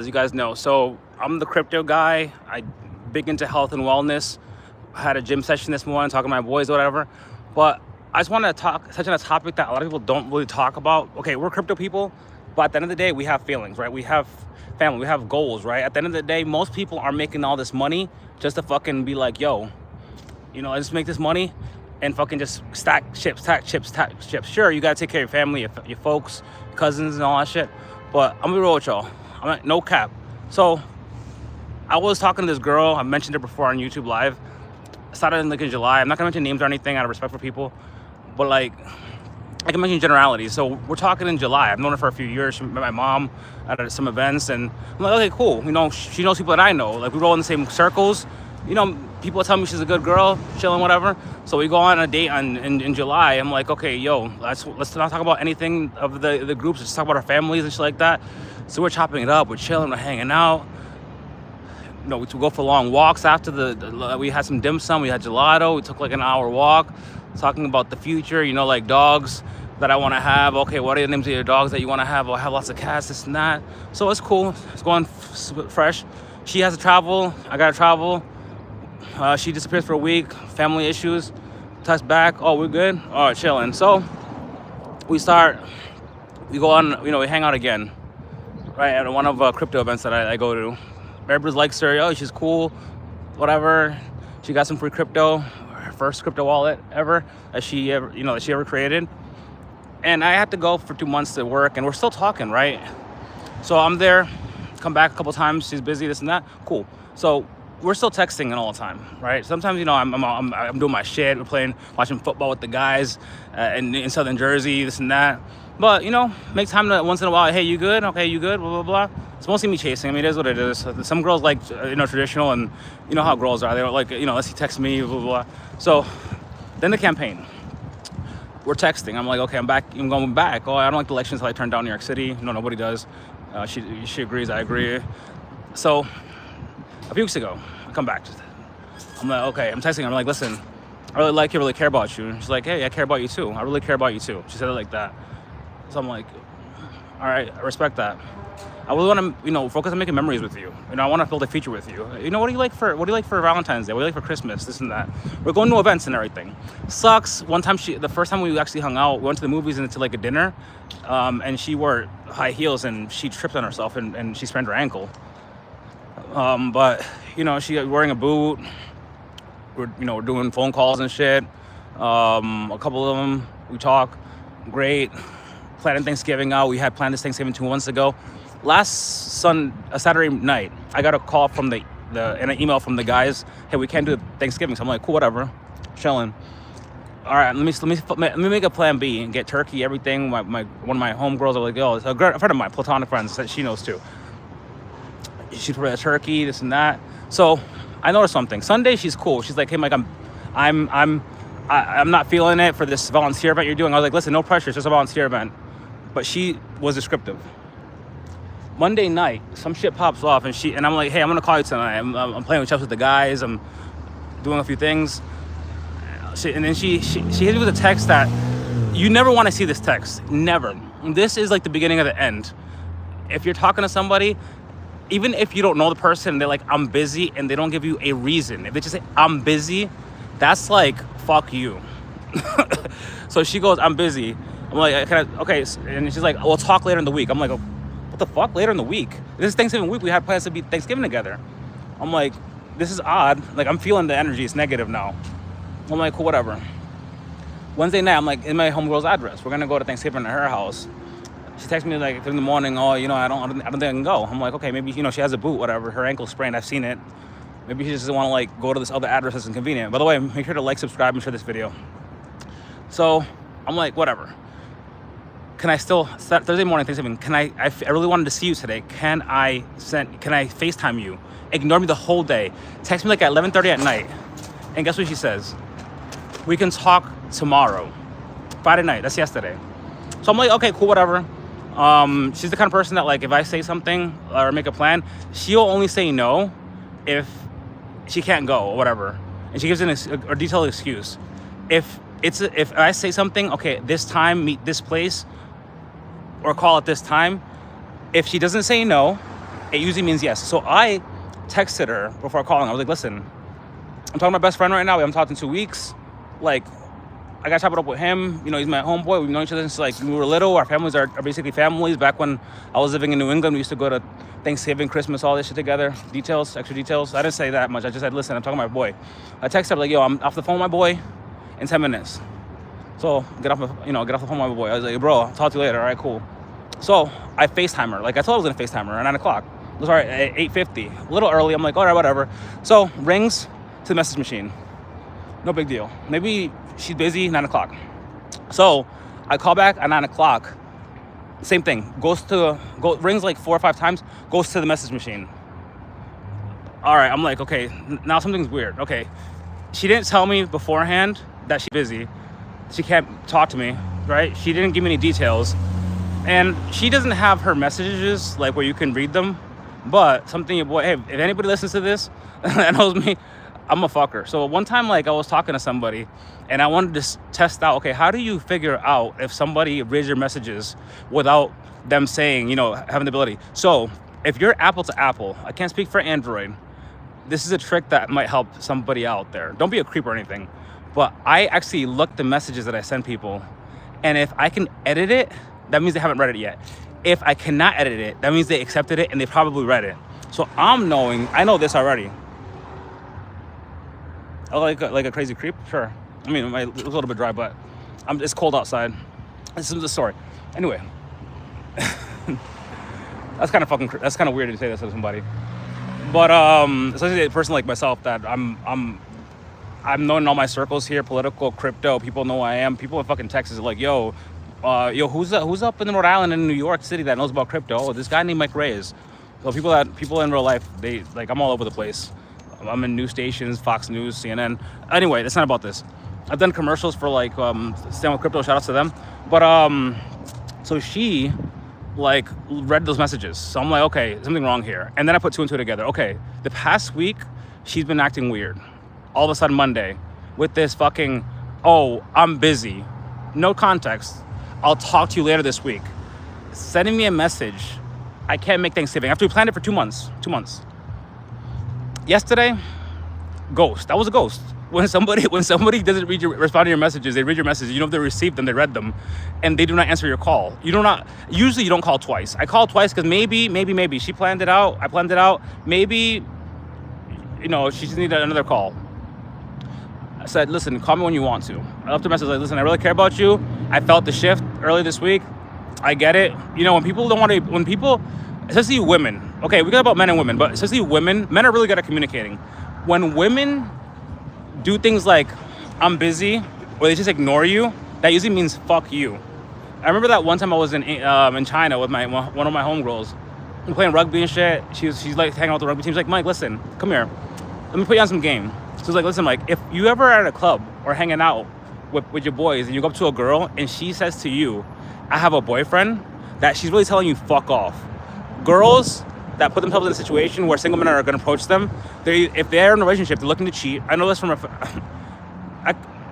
As you guys know, so I'm the crypto guy. I big into health and wellness. I had a gym session this morning talking to my boys or whatever. But I just want to touch on a topic that a lot of people don't really talk about. Okay, we're crypto people, but at the end of the day, we have feelings, right? We have family, we have goals, right? At the end of the day, most people are making all this money just to fucking be like, yo, let's make this money and fucking just stack chips, stack chips, stack chips. Sure, you gotta take care of your family, your folks, cousins, and all that shit. But I'm gonna be real with y'all. I'm like, no cap. So I was talking to this girl. I mentioned her before on YouTube Live. I started in like in July. I'm not gonna mention names or anything out of respect for people, but like I can mention generalities. So we're talking in July. I've known her for a few years. She met my mom at some events, and I'm like, okay, cool. She knows people that I know. Like we roll in the same circles. People tell me she's a good girl, chilling, whatever. So we go on a date in July. I'm like, okay, yo, let's not talk about anything of the groups. Let's talk about our families and shit like that. So we're chopping it up. We're chilling. We're hanging out. We go for long walks after we had some dim sum. We had gelato. We took like an hour walk, talking about the future. Like dogs that I want to have. Okay, what are the names of your dogs that you want to have? I have lots of cats, this and that. So it's cool. It's going fresh. She has to travel. I gotta travel. She disappears for a week. Family issues. Touch back. Oh, we're good. All right, chilling. So we go on. We hang out again, right, at one of crypto events that I go to. Everybody likes her. Oh, she's cool, whatever. She got some free crypto, her first crypto wallet ever that she ever created. And I had to go for 2 months to work, and we're still talking, right? So I'm there, come back a couple times. She's busy, this and that. Cool. So we're still texting all the time, right? Sometimes I'm doing my shit. We're watching football with the guys in Southern Jersey, this and that. But make time to once in a while. Hey, you good? Okay, you good? Blah blah blah. It's mostly me chasing. I mean, it is what it is. Some girls like traditional, and you know how girls are. They don't like unless he texts me, blah blah blah. So then the campaign. We're texting. I'm like, okay, I'm back. I'm going back. Oh, I don't like the elections until I turn down New York City. No, nobody does. She agrees. I agree. So a few weeks ago, I come back. I'm like, okay. I'm texting her. I'm like, listen, I really like you. I really care about you. She's like, hey, I care about you too. I really care about you too. She said it like that. So I'm like, all right, I respect that. I really want to, focus on making memories with you. I want to build a future with you. What do you like for Valentine's Day? What do you like for Christmas? This and that. We're going to events and everything. Sucks. One time, the first time we actually hung out, we went to the movies and to like a dinner, and she wore high heels and she tripped on herself and she sprained her ankle. But she was wearing a boot. We're doing phone calls and shit. A couple of them we talk. Great. Planning Thanksgiving out. We had planned this Thanksgiving 2 months ago. Saturday night, I got a call from and an email from the guys. Hey, we can't do Thanksgiving. So I'm like, cool, whatever, chilling. All right, let me make a plan B and get turkey, everything. One of my homegirls are like, oh, it's a friend of mine, platonic friends that she knows too. She prepared a turkey, this and that. So I noticed something. Sunday, she's cool. She's like, hey, Mike, I'm not feeling it for this volunteer event you're doing. I was like, listen, no pressure. It's just a volunteer event. But she was descriptive. Monday night, some shit pops off, and I'm like, hey, I'm gonna call you tonight. I'm playing with chess with the guys. I'm doing a few things. And then she hit me with a text that you never want to see this text. Never. This is like the beginning of the end. If you're talking to somebody, even if you don't know the person, they're like, I'm busy, and they don't give you a reason. If they just say, I'm busy, that's like, fuck you. So she goes, I'm busy. I'm like, okay. And she's like, we'll talk later in the week. I'm like, what the fuck? Later in the week? This is Thanksgiving week. We had plans to be Thanksgiving together. I'm like, this is odd. Like, I'm feeling the energy. It's negative now. I'm like, cool, whatever. Wednesday night, I'm like, in my homegirl's address. We're going to go to Thanksgiving at her house. She texts me like 3 in the morning. Oh, I don't think I can go. I'm like, okay, maybe, she has a boot, whatever. Her ankle's sprained. I've seen it. Maybe she just doesn't want to like go to this other address that's inconvenient. By the way, make sure to like, subscribe, and share this video. So I'm like, whatever. Can I still, Thursday morning, Thanksgiving, I really wanted to see you today. Can I FaceTime you? Ignore me the whole day. Text me like at 11:30 at night. And guess what she says? We can talk tomorrow. Friday night, that's yesterday. So I'm like, okay, cool, whatever. She's the kind of person that like, if I say something or make a plan, she'll only say no if she can't go or whatever. And she gives a detailed excuse. If I say something, okay, this time, meet this place, or call at this time, if she doesn't say no, it usually means yes. So I texted her before calling. I was like, listen, I'm talking to my best friend right now. We haven't talked in 2 weeks. Like, I got to chop it up with him. You know, he's my homeboy. We've known each other since like we were little. Our families are basically families. Back when I was living in New England, we used to go to Thanksgiving, Christmas, all this shit together. Details, extra details. I didn't say that much. I just said, listen, I'm talking to my boy. I texted her like, yo, I'm off the phone with my boy in 10 minutes. So get off the phone with my boy. I was like, bro, I'll talk to you later. All right, cool. So I FaceTime her. Like I told her I was gonna FaceTime her at 9 o'clock. It was all right at 8:50. A little early. I'm like, all right, whatever. So rings to the message machine. No big deal. Maybe she's busy, 9 o'clock. So I call back at 9 o'clock. Same thing. Rings like 4 or 5 times, goes to the message machine. All right, I'm like, okay, now something's weird. Okay, she didn't tell me beforehand that she's busy. She can't talk to me, right? She didn't give me any details. And she doesn't have her messages like where you can read them. But something your boy, hey, if anybody listens to this that knows me, I'm a fucker. So one time, like, I was talking to somebody and I wanted to test out, okay, how do you figure out if somebody reads your messages without them saying, you know, having the ability? So if you're Apple to Apple, I can't speak for Android. This is a trick that might help somebody out there. Don't be a creep or anything. But I actually look the messages that I send people. And if I can edit it, that means they haven't read it yet. If I cannot edit it, that means they accepted it and they probably read it. So I know this already. Oh, like a crazy creep? Sure. I mean, it was a little bit dry, but it's cold outside. This is the story. Anyway, that's kind of weird to say this to somebody. But especially a person like myself that I'm known in all my circles here, political, crypto. People know who I am. People in fucking Texas are like, yo, who's up in Rhode Island and New York City that knows about crypto? Oh, this guy named Mike Reyes. So people in real life, they like, I'm all over the place. I'm in news stations, Fox News, CNN. Anyway, that's not about this. I've done commercials for like Stand With Crypto. Shout out to them. But so she like read those messages. So I'm like, okay, something wrong here. And then I put 2 and 2 together. Okay, the past week she's been acting weird. All of a sudden Monday with this fucking, oh, I'm busy. No context. I'll talk to you later this week. Sending me a message. I can't make Thanksgiving after we planned it for 2 months. 2 months. Yesterday, ghost. That was a ghost. When somebody doesn't respond to your messages, they read your messages. You know if they received them, they read them, and they do not answer your call. Usually you don't call twice. I called twice because maybe she planned it out. I planned it out. Maybe, you know, she just needed another call. I said, listen, call me when you want to. I left a message like, listen, I really care about you. I felt the shift early this week. I get it. You know, when people, especially women, okay, we got about men and women, but especially women, men are really good at communicating. When women do things like, I'm busy, or they just ignore you, that usually means fuck you. I remember that one time I was in China with one of my homegirls. We playing rugby and shit. She's like hanging out with the rugby team. She's like, Mike, listen, come here. Let me put you on some game. So she's like, listen, Mike, if you ever are at a club or hanging out with your boys and you go up to a girl and she says to you, I have a boyfriend, that she's really telling you fuck off. Girls that put themselves in a situation where single men are going to approach them, if they're in a relationship, they're looking to cheat. I know this from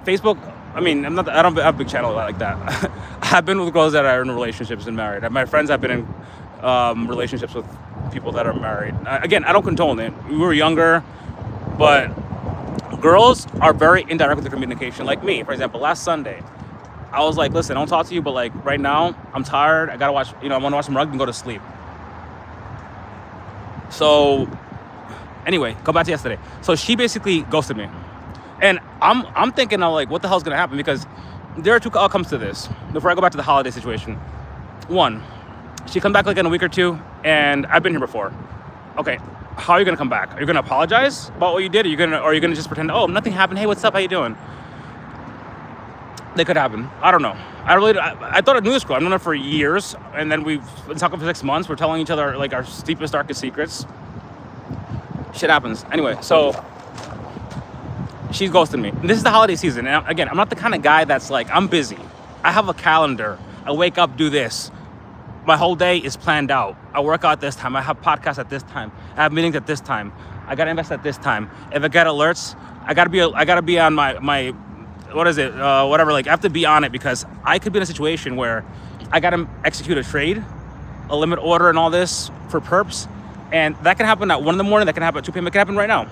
Facebook. I mean, I don't have a big channel like that. I've been with girls that are in relationships and married. My friends have been in relationships with people that are married. Again, I don't condone it. We were younger, but girls are very indirect with their communication. Like me, for example, last Sunday, I was like, listen, I don't talk to you, but like right now, I'm tired. I gotta watch, I want to watch some rugby and go to sleep. So anyway, go back to yesterday. So she basically ghosted me. And I'm thinking, I'm like, what the hell's gonna happen? Because there are 2 outcomes to this. Before I go back to the holiday situation. One, she come back like in a week or 2, and I've been here before. Okay, how are you gonna come back? Are you gonna apologize about what you did? Are you gonna just pretend, oh, nothing happened? Hey, what's up? How you doing? That could happen. I don't know. I thought I knew this girl. I've known her for years, and then we've been talking for 6 months. We're telling each other like our deepest, darkest secrets. Shit happens. Anyway, so she's ghosting me. And this is the holiday season. And again, I'm not the kind of guy that's like, I'm busy. I have a calendar. I wake up, do this. My whole day is planned out. I work out this time. I have podcasts at this time. I have meetings at this time. I gotta invest at this time. If I get alerts, I gotta be on my whatever, like I have to be on it, because I could be in a situation where I gotta execute a trade, a limit order and all this for perps, And that can happen at 1 in the morning, that can happen at 2 p.m., it can happen right now.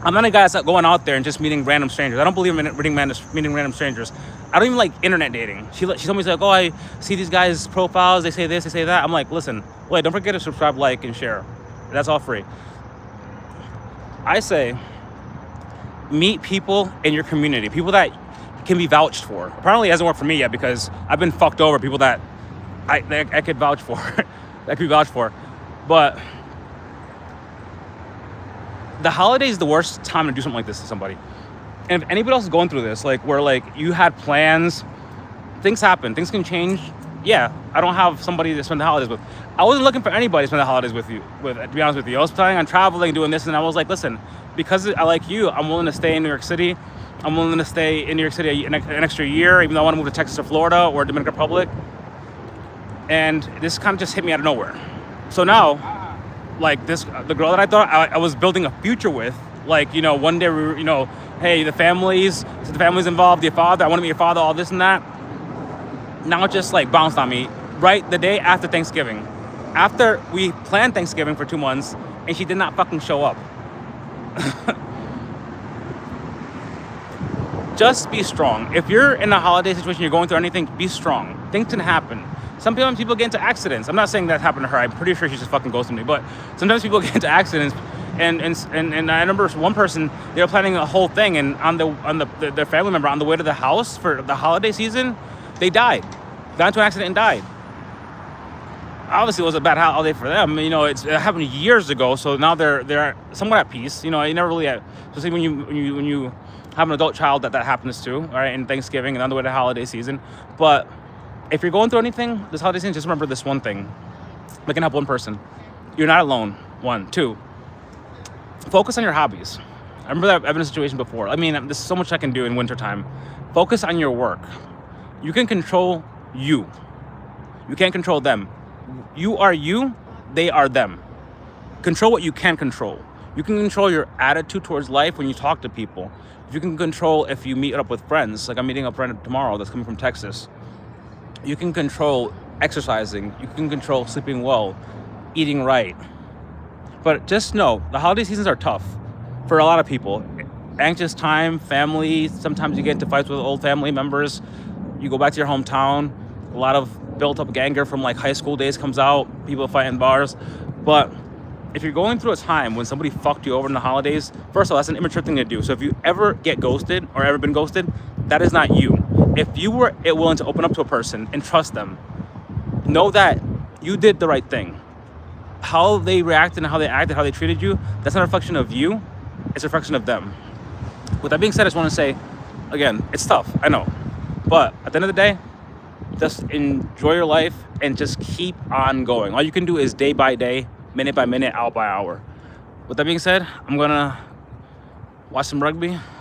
I'm not a guy that's going out there and just meeting random strangers. I don't believe in meeting random strangers. I don't even like internet dating. She told me, she's like, oh, I see these guys' profiles, they say this, they say that. I'm like, listen, wait, don't forget to subscribe, like, and share. That's all free. I say, meet people in your community, people that can be vouched for. Apparently it hasn't worked for me yet because I've been fucked over, people that I could vouch for. that could be vouched for. But the holiday is the worst time to do something like this to somebody. And if anybody else is going through this, like where like you had plans, things happen, things can change. Yeah, I don't have somebody to spend the holidays with. I wasn't looking for anybody to spend the holidays with, to be honest with you. I was planning on traveling, doing this, and I was like, listen, because I like you, I'm willing to stay in New York City. I'm willing to stay in New York City an extra year, even though I want to move to Texas or Florida or Dominican Republic. And this kind of just hit me out of nowhere. So now, like the girl that I thought I was building a future with, like, you know, one day we were, you know, hey, the family's involved, your father, I want to meet your father, all this and that. Now it just like bounced on me right the day after Thanksgiving. After we planned Thanksgiving for 2 months and she did not fucking show up. Just be strong. If you're in a holiday situation, you're going through anything, be strong. Things can happen. Sometimes people get into accidents. I'm not saying that happened to her. I'm pretty sure she just fucking ghosted me. But sometimes people get into accidents, and I remember one person, they were planning a whole thing, and their family member on the way to the house for the holiday season, they died. Got into an accident and died. Obviously, it was a bad holiday for them. You know, it happened years ago, so now they're somewhat at peace. You know, you never really, especially when you have an adult child that happens to, all right, in Thanksgiving and on the way to holiday season. But if you're going through anything this holiday season, just remember this one thing. It can help one person. You're not alone. 1, 2. Focus on your hobbies. I remember that I've been in a situation before. I mean, there's so much I can do in wintertime. Focus on your work. You can control you. You can't control them. You are you, they are them. Control what you can control. You can control your attitude towards life when you talk to people. You can control if you meet up with friends. Like I'm meeting a friend tomorrow that's coming from Texas. You can control exercising. You can control sleeping well, eating right. But just know, the holiday seasons are tough for a lot of people. Anxious time, family, sometimes you get into fights with old family members. You go back to your hometown. A lot of built up anger from like high school days comes out. People fight in bars. But if you're going through a time when somebody fucked you over in the holidays, first of all, that's an immature thing to do. So if you ever get ghosted or ever been ghosted, that is not you. If you were willing to open up to a person and trust them, know that you did the right thing. How they reacted and how they acted, how they treated you, that's not a reflection of you. It's a reflection of them. With that being said, I just want to say, again, it's tough, I know. But at the end of the day, just enjoy your life and just keep on going. All you can do is day by day, minute by minute, hour by hour. With that being said, I'm going to watch some rugby.